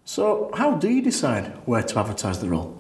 So how do you decide where to advertise the role?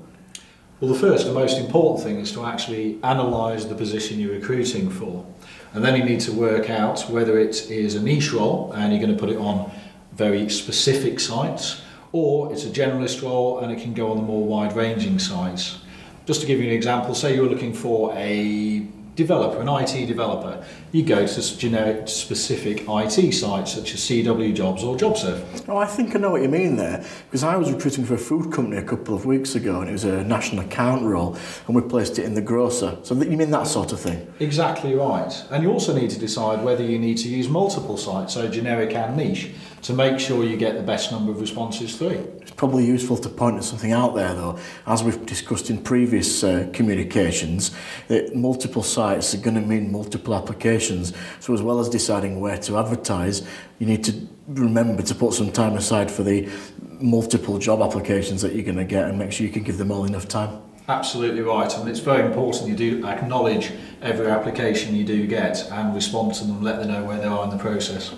Well, the first and most important thing is to actually analyse the position you're recruiting for. And then you need to work out whether it is a niche role and you're going to put it on very specific sites, or it's a generalist role and it can go on the more wide-ranging sites. Just to give you an example, say you're looking for a developer, an IT developer, you go to generic specific IT sites such as CW Jobs or JobServe. Oh, I think I know what you mean there, because I was recruiting for a food company a couple of weeks ago and it was a national account role and we placed it in the grocer. So you mean that sort of thing? Exactly right. And you also need to decide whether you need to use multiple sites, so generic and niche, to make sure you get the best number of responses through. It's probably useful to point something out there though, as we've discussed in previous communications, that multiple sites are going to mean multiple applications. So as well as deciding where to advertise, you need to remember to put some time aside for the multiple job applications that you're going to get and make sure you can give them all enough time. Absolutely right, and it's very important you do acknowledge every application you do get and respond to them, let them know where they are in the process.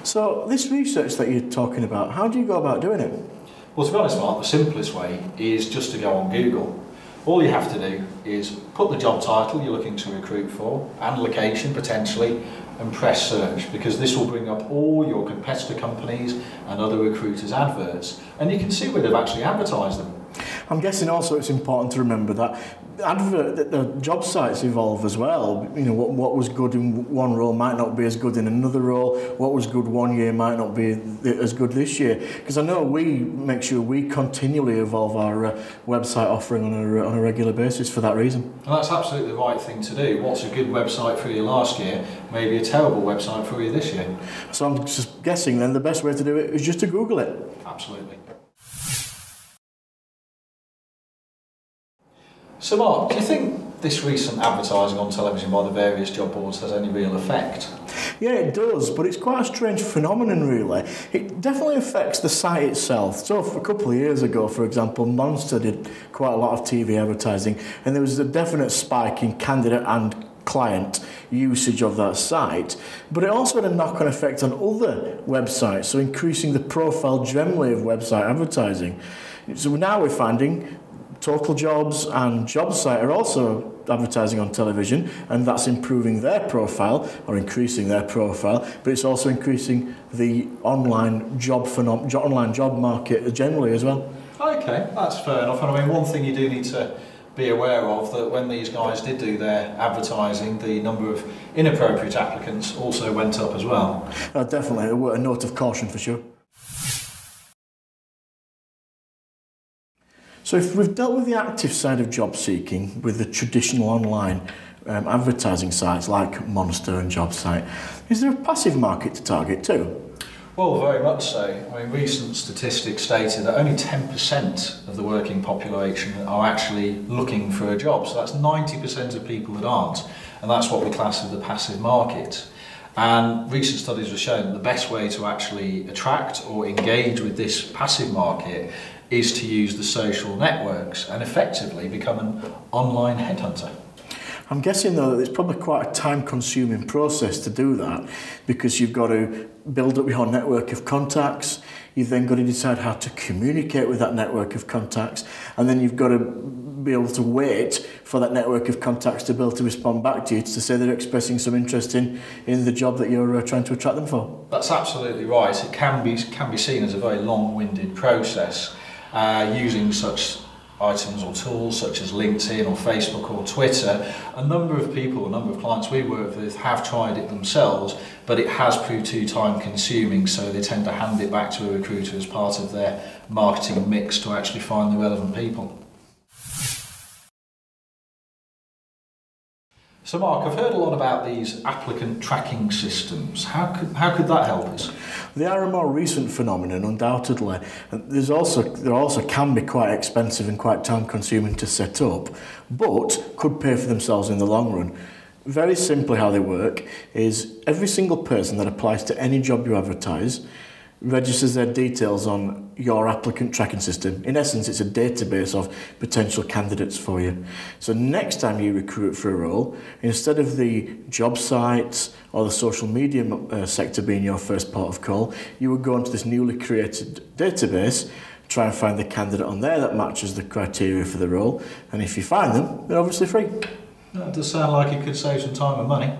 So this research that you're talking about, how do you go about doing it? Well, to be honest, Mark, the simplest way is just to go on Google. All you have to do is put the job title you're looking to recruit for and location potentially and press search, because this will bring up all your competitor companies and other recruiters' adverts and you can see where they've actually advertised them. I'm guessing also it's important to remember that the job sites evolve as well. You know, what was good in one role might not be as good in another role. What was good one year might not be as good this year. Because I know we make sure we continually evolve our website offering on a regular basis for that reason. And that's absolutely the right thing to do. What's a good website for you last year may be a terrible website for you this year. So I'm just guessing then the best way to do it is just to Google it. Absolutely. So Mark, do you think this recent advertising on television by the various job boards has any real effect? Yeah, it does, but it's quite a strange phenomenon really. It definitely affects the site itself. So a couple of years ago, for example, Monster did quite a lot of TV advertising and there was a definite spike in candidate and client usage of that site, but it also had a knock-on effect on other websites, so increasing the profile generally of website advertising. So now we're finding Total Jobs and JobSite are also advertising on television, and that's improving their profile or increasing their profile, but it's also increasing the online job market generally as well. Okay, that's fair enough. And I mean, one thing you do need to be aware of, that when these guys did do their advertising, the number of inappropriate applicants also went up as well. Definitely, a note of caution for sure. So if we've dealt with the active side of job seeking with the traditional online advertising sites like Monster and JobSite, is there a passive market to target too? Well, very much so. I mean, recent statistics stated that only 10% of the working population are actually looking for a job. So that's 90% of people that aren't. And that's what we class as the passive market. And recent studies have shown that the best way to actually attract or engage with this passive market is to use the social networks and effectively become an online headhunter. I'm guessing though that it's probably quite a time-consuming process to do that, because you've got to build up your network of contacts, you've then got to decide how to communicate with that network of contacts, and then you've got to be able to wait for that network of contacts to be able to respond back to you to say they're expressing some interest in the job that you're trying to attract them for. That's absolutely right. It can be seen as a very long-winded process. Using such items or tools such as LinkedIn or Facebook or Twitter, a number of clients we work with have tried it themselves, but it has proved too time consuming, so they tend to hand it back to a recruiter as part of their marketing mix to actually find the relevant people. So Mark, I've heard a lot about these applicant tracking systems. How could that help us? They are a more recent phenomenon, undoubtedly. There also can be quite expensive and quite time-consuming to set up, but could pay for themselves in the long run. Very simply how they work is every single person that applies to any job you advertise registers their details on your applicant tracking system. In essence, it's a database of potential candidates for you. So next time you recruit for a role, instead of the job sites or the social media sector being your first port of call, you would go into this newly created database, try and find the candidate on there that matches the criteria for the role, and if you find them, they're obviously free. That does sound like it could save some time and money.